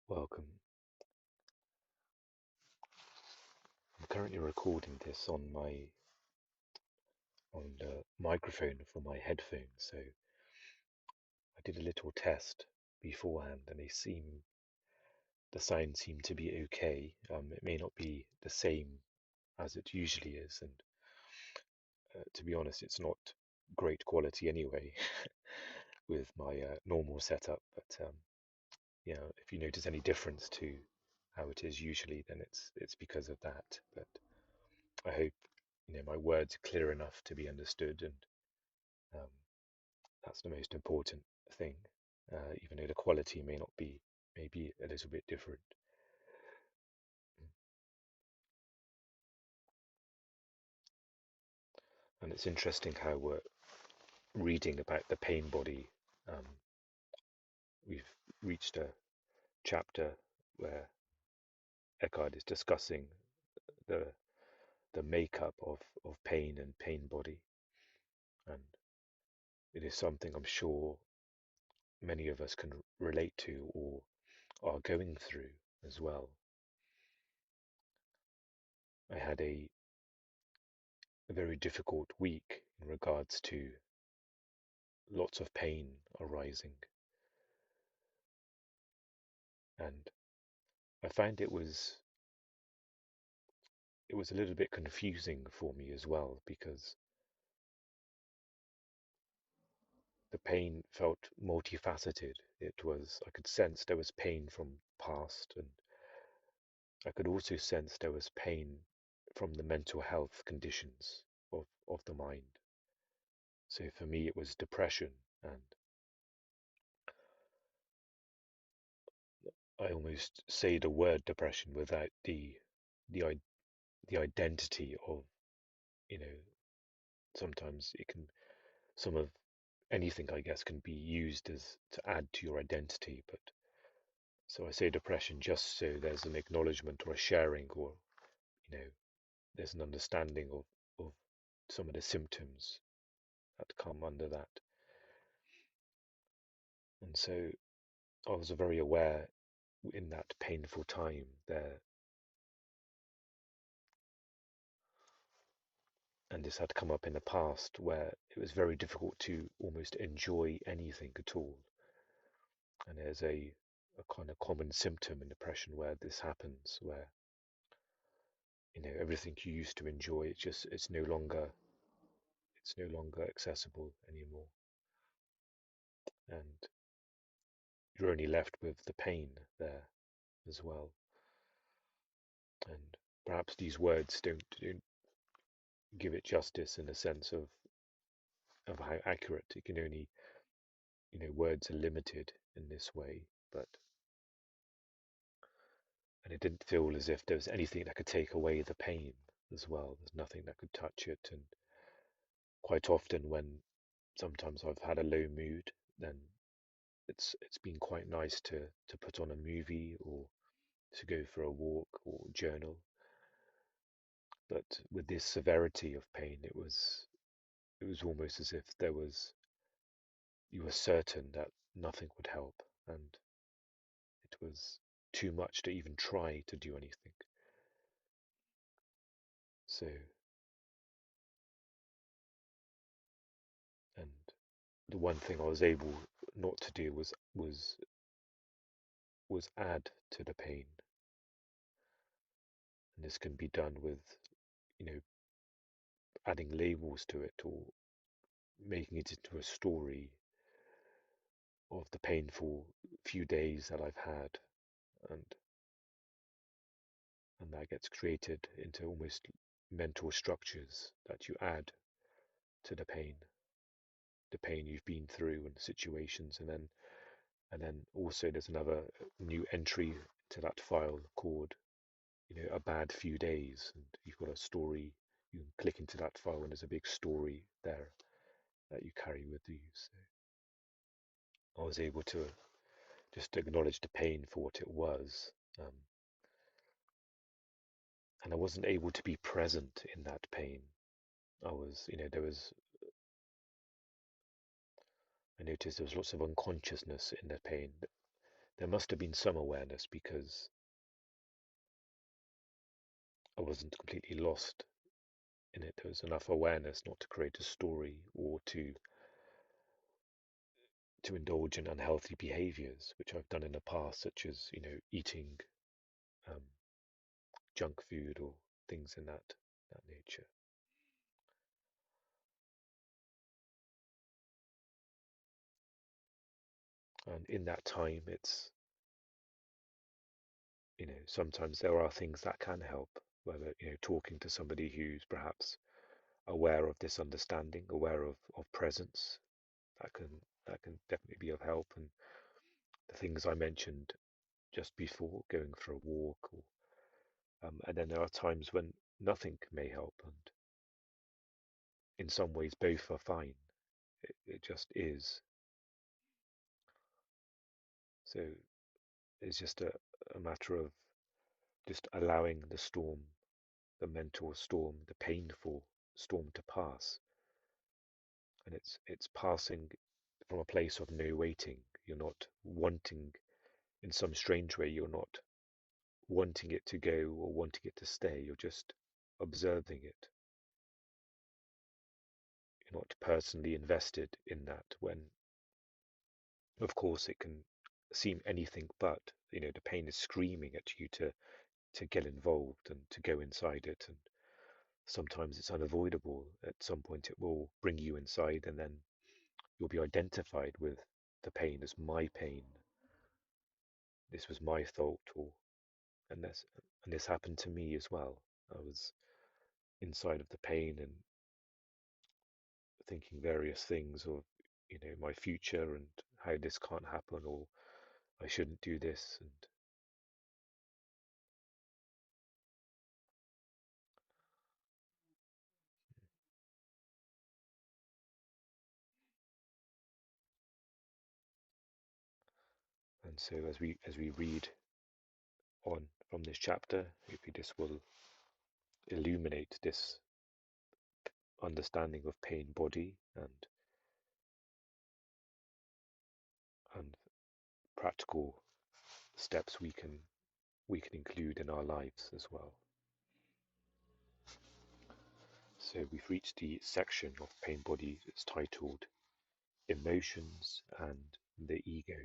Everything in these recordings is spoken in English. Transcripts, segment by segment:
Welcome. I'm currently recording this on the microphone for my headphones, so I did a little test beforehand, and the sound seemed to be okay. It may not be the same as it usually is, and to be honest, it's not great quality anyway with my normal setup. But if you notice any difference to how it is usually, then it's because of that. But I hope my words are clear enough to be understood, and um, that's the most important thing. Even though the quality may not be maybe a little bit different. And it's interesting how we're reading about the pain body. Um, we've reached a chapter where Eckhart is discussing the the makeup of pain and pain body, and it is something I'm sure many of us can relate to or are going through as well. I had a very difficult week in regards to lots of pain arising, and I found it was a little bit confusing for me as well, because the pain felt multifaceted. I could sense there was pain from past, and I could also sense there was pain from the mental health conditions of the mind. So for me, it was depression, and I almost say the word depression without the the identity of, you know, sometimes it can, some of anything, I guess, can be used as to add to your identity. But so I say depression just so there's an acknowledgement or a sharing, or you know, there's an understanding of some of the symptoms that come under that. And so I was very aware in that painful time there, and this had come up in the past, where it was very difficult to almost enjoy anything at all. And there's a kind of common symptom in depression where this happens, where everything you used to enjoy, it's no longer accessible anymore, and you're only left with the pain there as well. And perhaps these words don't give it justice, in a sense of how accurate it can only, words are limited in this way. But and it didn't feel as if there was anything that could take away the pain as well. There's nothing that could touch it. And quite often, when sometimes I've had a low mood, then it's been quite nice to put on a movie, or to go for a walk or journal. But with this severity of pain, it was almost as if you were certain that nothing would help, and it was too much to even try to do anything. So, and the one thing I was able not to do was add to the pain. And this can be done with, you know, adding labels to it, or making it into a story of the painful few days that I've had, and and that gets created into almost mental structures that you add to the pain you've been through, and situations. And then also there's another new entry to that file called, a bad few days, and you've got a story. You can click into that file, and there's a big story there that you carry with you. So I was able to just acknowledge the pain for what it was. And I wasn't able to be present in that pain. I was, I noticed there was lots of unconsciousness in the pain. there must have been some awareness because I wasn't completely lost in it. There was enough awareness not to create a story or to indulge in unhealthy behaviors, which I've done in the past, such as, eating um, junk food or things in that nature. And in that time, it's, sometimes there are things that can help, whether, talking to somebody who's perhaps aware of this understanding, aware of presence, that can that can definitely be of help. And the things I mentioned just before, going for a walk, and then there are times when nothing may help, and in some ways both are fine. It just is. So it's just a matter of just allowing the storm, the mental storm, the painful storm to pass. And it's passing from a place of no waiting. You're not wanting, in some strange way, you're not wanting it to go or wanting it to stay. You're just observing it. You're not personally invested in that, when of course it can seem anything but. The pain is screaming at you to get involved and to go inside it, and sometimes it's unavoidable. At some point it will bring you inside, and then you'll be identified with the pain as my pain. This was my fault, or and this happened to me as well. I was inside of the pain and thinking various things of, my future and how this can't happen, or I shouldn't do this. And so as we read on from this chapter, maybe this will illuminate this understanding of pain body, and practical steps we can include in our lives as well. So we've reached the section of pain body that's titled Emotions and the Ego.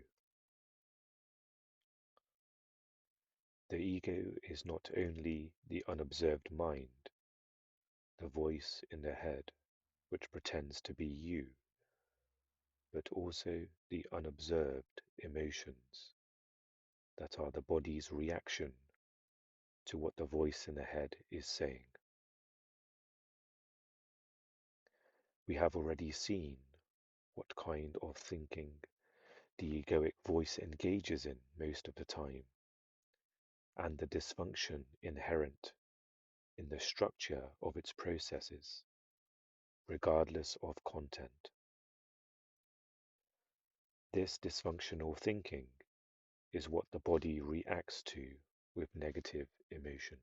The ego is not only the unobserved mind, the voice in the head which pretends to be you, but also the unobserved emotions that are the body's reaction to what the voice in the head is saying. We have already seen what kind of thinking the egoic voice engages in most of the time, and the dysfunction inherent in the structure of its processes, regardless of content. This dysfunctional thinking is what the body reacts to with negative emotion.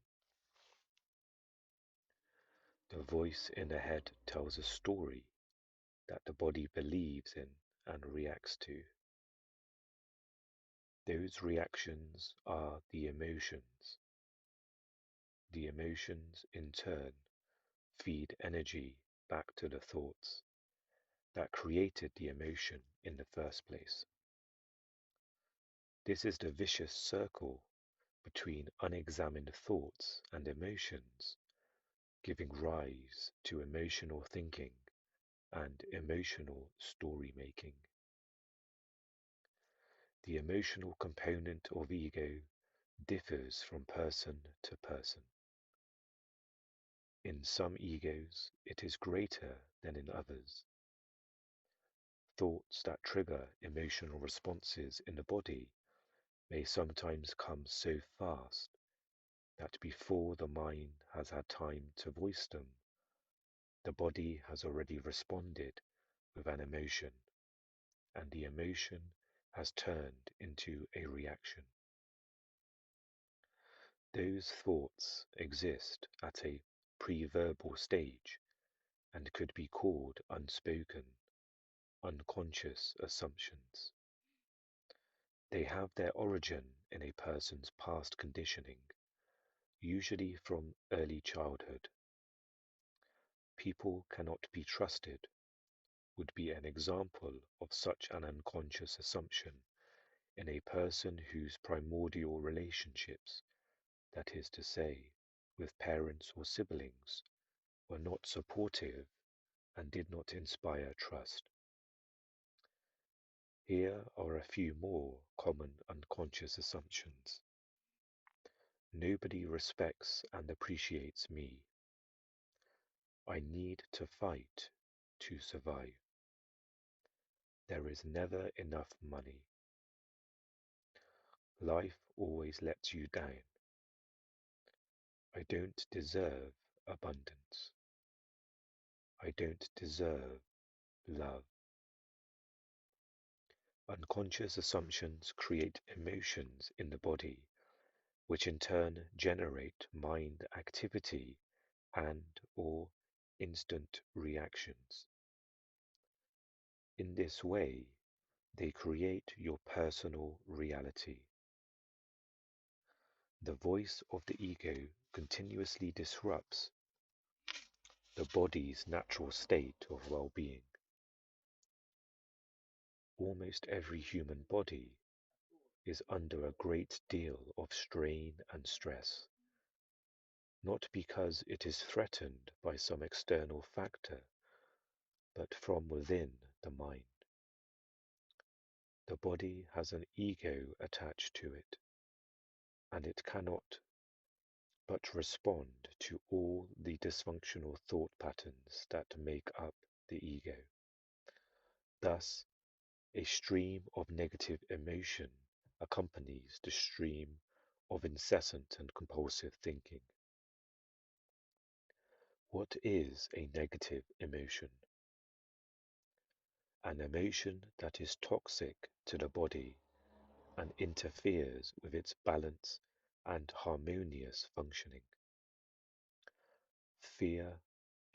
The voice in the head tells a story that the body believes in and reacts to. Those reactions are the emotions. The emotions, in turn, feed energy back to the thoughts that created the emotion in the first place. This is the vicious circle between unexamined thoughts and emotions, giving rise to emotional thinking and emotional story making. The emotional component of ego differs from person to person. In some egos, it is greater than in others. Thoughts that trigger emotional responses in the body may sometimes come so fast that before the mind has had time to voice them, the body has already responded with an emotion, and the emotion has turned into a reaction. Those thoughts exist at a pre-verbal stage and could be called unspoken, unconscious assumptions. They have their origin in a person's past conditioning, usually from early childhood. People cannot be trusted would be an example of such an unconscious assumption in a person whose primordial relationships, that is to say, with parents or siblings, were not supportive and did not inspire trust. Here are a few more common unconscious assumptions. Nobody respects and appreciates me. I need to fight to survive. There is never enough money. Life always lets you down. I don't deserve abundance. I don't deserve love. Unconscious assumptions create emotions in the body, which in turn generate mind activity and/or instant reactions. In this way, they create your personal reality. The voice of the ego continuously disrupts the body's natural state of well-being. Almost every human body is under a great deal of strain and stress, not because it is threatened by some external factor, but from within the mind. The body has an ego attached to it, and it cannot but respond to all the dysfunctional thought patterns that make up the ego. Thus, a stream of negative emotion accompanies the stream of incessant and compulsive thinking. What is a negative emotion? An emotion that is toxic to the body and interferes with its balance and harmonious functioning. Fear,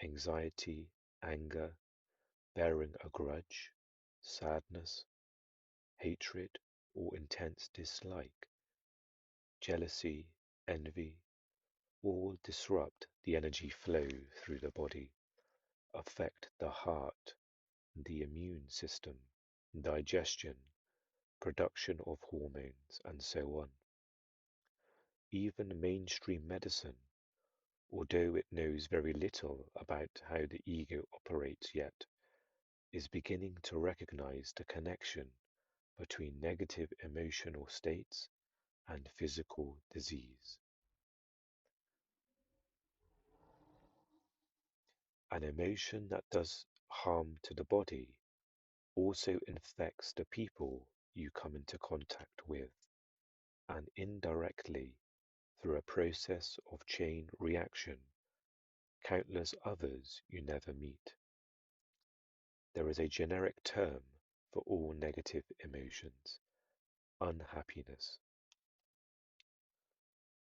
anxiety, anger, bearing a grudge, sadness, hatred, or intense dislike, jealousy, envy, all disrupt the energy flow through the body, affect the heart, the immune system, digestion, production of hormones, and so on. Even mainstream medicine, although it knows very little about how the ego operates yet, is beginning to recognize the connection between negative emotional states and physical disease. An emotion that does harm to the body also infects the people you come into contact with, and indirectly, through a process of chain reaction, countless others you never meet. There is a generic term for all negative emotions: unhappiness.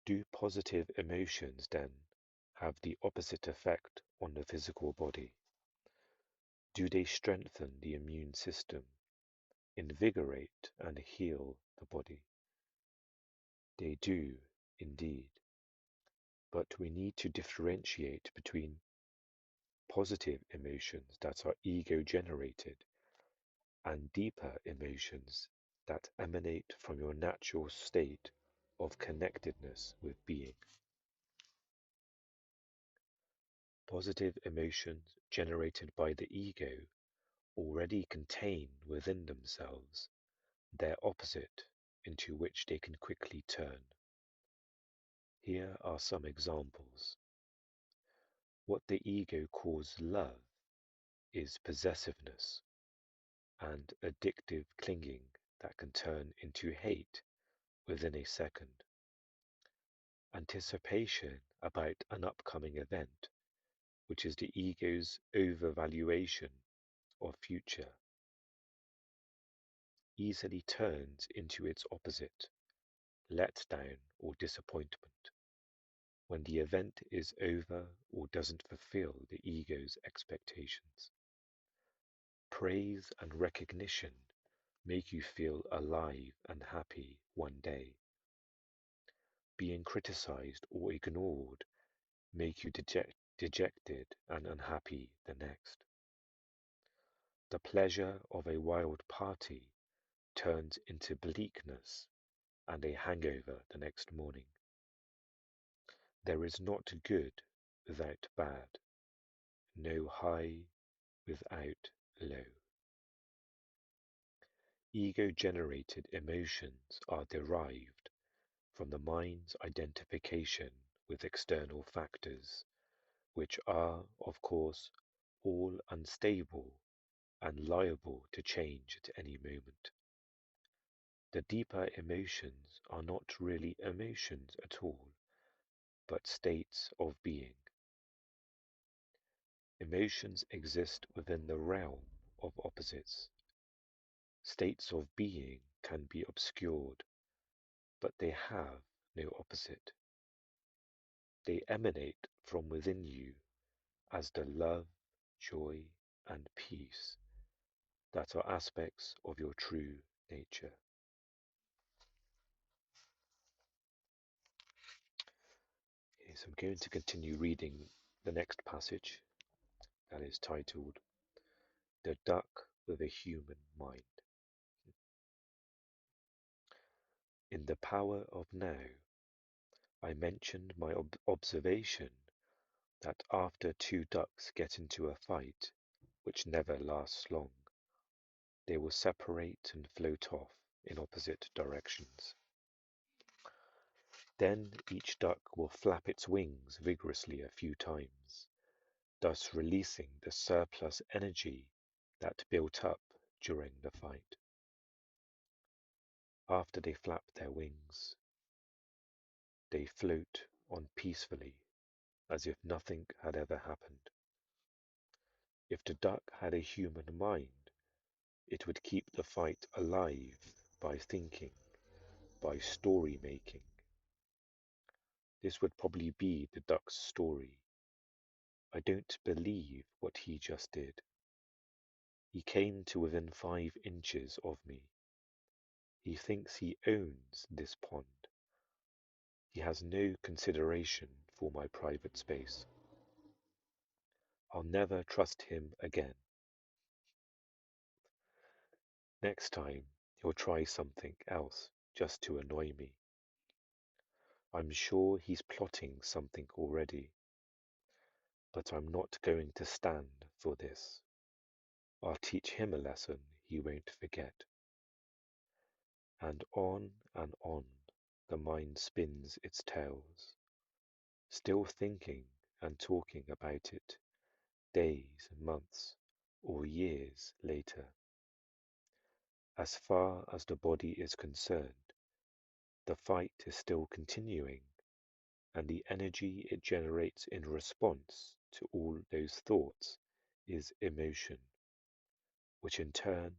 Do positive emotions, then, have the opposite effect on the physical body? Do they strengthen the immune system, invigorate and heal the body? They do, indeed, but we need to differentiate between positive emotions that are ego-generated and deeper emotions that emanate from your natural state of connectedness with being. Positive emotions generated by the ego already contain within themselves their opposite into which they can quickly turn. Here are some examples. What the ego calls love is possessiveness and addictive clinging that can turn into hate within a second. Anticipation about an upcoming event, which is the ego's overvaluation of future, easily turns into its opposite, letdown or disappointment, when the event is over or doesn't fulfill the ego's expectations. Praise and recognition make you feel alive and happy one day. Being criticized or ignored make you dejected and unhappy the next. The pleasure of a wild party turns into bleakness and a hangover the next morning. There is not good without bad, no high without low. Ego-generated emotions are derived from the mind's identification with external factors, which are, of course, all unstable and liable to change at any moment. The deeper emotions are not really emotions at all, but states of being. Emotions exist within the realm of opposites. States of being can be obscured, but they have no opposite. They emanate from within you as the love, joy, and peace that are aspects of your true nature. Okay, so I'm going to continue reading the next passage that is titled The Duck with a Human Mind. In The Power of Now, I mentioned my observation that after two ducks get into a fight, which never lasts long, they will separate and float off in opposite directions. Then each duck will flap its wings vigorously a few times, thus releasing the surplus energy that built up during the fight. After they flap their wings, they float on peacefully as if nothing had ever happened. If the duck had a human mind, it would keep the fight alive by thinking, by story making. This would probably be the duck's story. I don't believe what he just did. He came to within 5 inches of me. He thinks he owns this pond. He has no consideration for my private space. I'll never trust him again. Next time, he'll try something else just to annoy me. I'm sure he's plotting something already, but I'm not going to stand for this. I'll teach him a lesson he won't forget. And on the mind spins its tales, still thinking and talking about it days, months, or years later. As far as the body is concerned, the fight is still continuing, and the energy it generates in response to all those thoughts is emotion, which in turn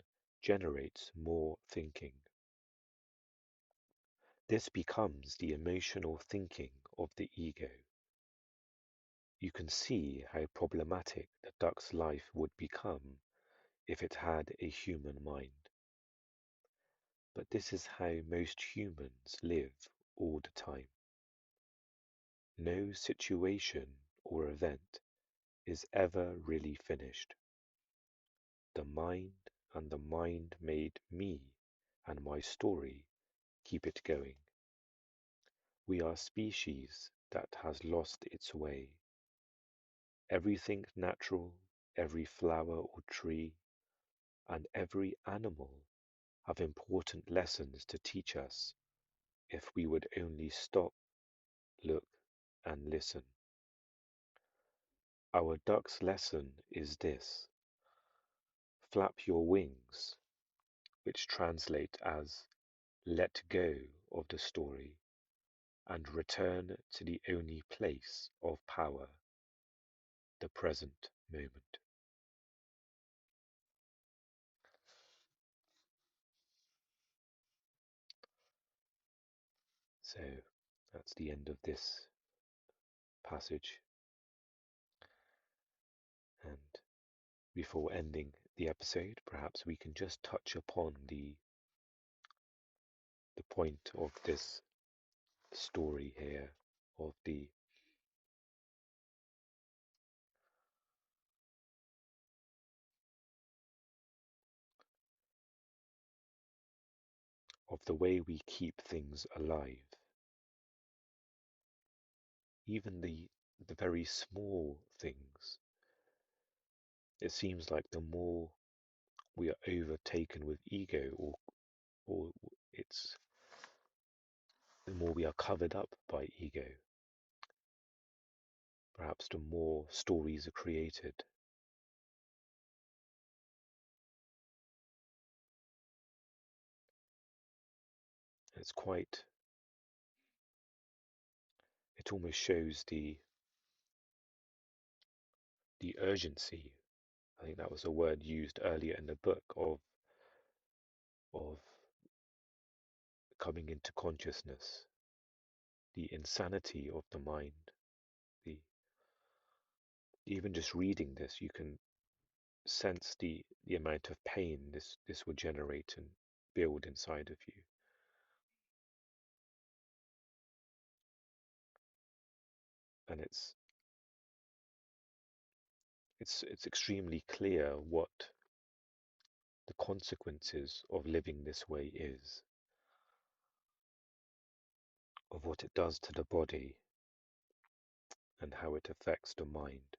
generates more thinking. This becomes the emotional thinking of the ego. You can see how problematic the duck's life would become if it had a human mind. But this is how most humans live all the time. No situation or event is ever really finished. The mind and the mind made me and my story keep it going. We are a species that has lost its way. Everything natural, every flower or tree, and every animal have important lessons to teach us if we would only stop, look, and listen. Our duck's lesson is this: flap your wings, which translate as let go of the story and return to the only place of power, the present moment. So that's the end of this passage. And before ending the episode, perhaps we can just touch upon the point of this story here of the way we keep things alive. Even the very small things. It seems like the more we are overtaken with ego, or it's the more we are covered up by ego, perhaps the more stories are created. It's quite, it almost shows the urgency. I think that was a word used earlier in the book of coming into consciousness, the insanity of the mind. The even just reading this, you can sense the amount of pain this will generate and build inside of you. And it's extremely clear what the consequences of living this way is, of what it does to the body and how it affects the mind.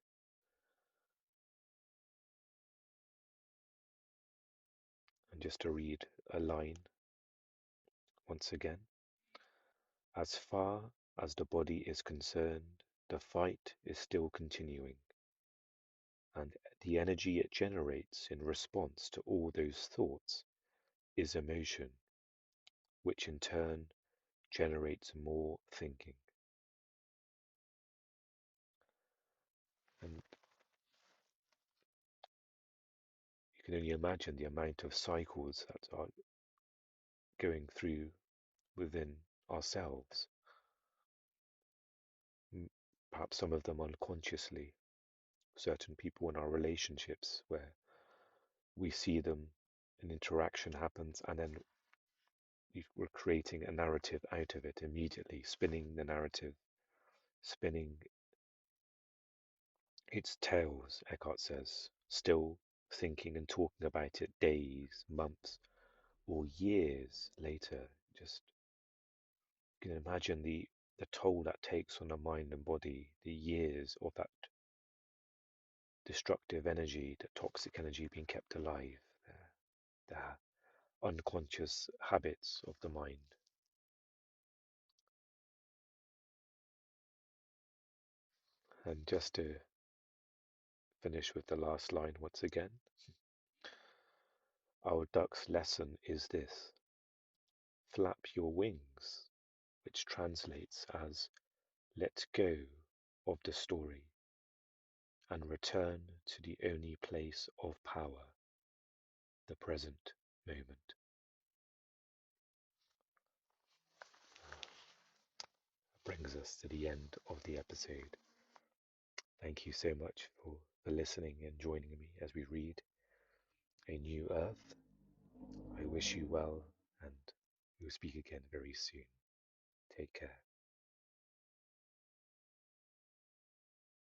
And just to read a line once again: as far as the body is concerned, the fight is still continuing, and the energy it generates in response to all those thoughts is emotion, which in turn generates more thinking. And you can only imagine the amount of cycles that are going through within ourselves, perhaps some of them unconsciously, certain people in our relationships where we see them, an interaction happens, and then we're creating a narrative out of it immediately, spinning the narrative, spinning its tails, Eckhart says, still thinking and talking about it days, months, or years later. Just you can imagine the toll that takes on the mind and body, the years of that destructive energy, the toxic energy being kept alive, the unconscious habits of the mind. And just to finish with the last line once again, our duck's lesson is this: flap your wings, which translates as let go of the story and return to the only place of power, the present moment. Brings us to the end of the episode. Thank you so much for listening and joining me as we read A New Earth. I wish you well, and we'll speak again very soon. Take care.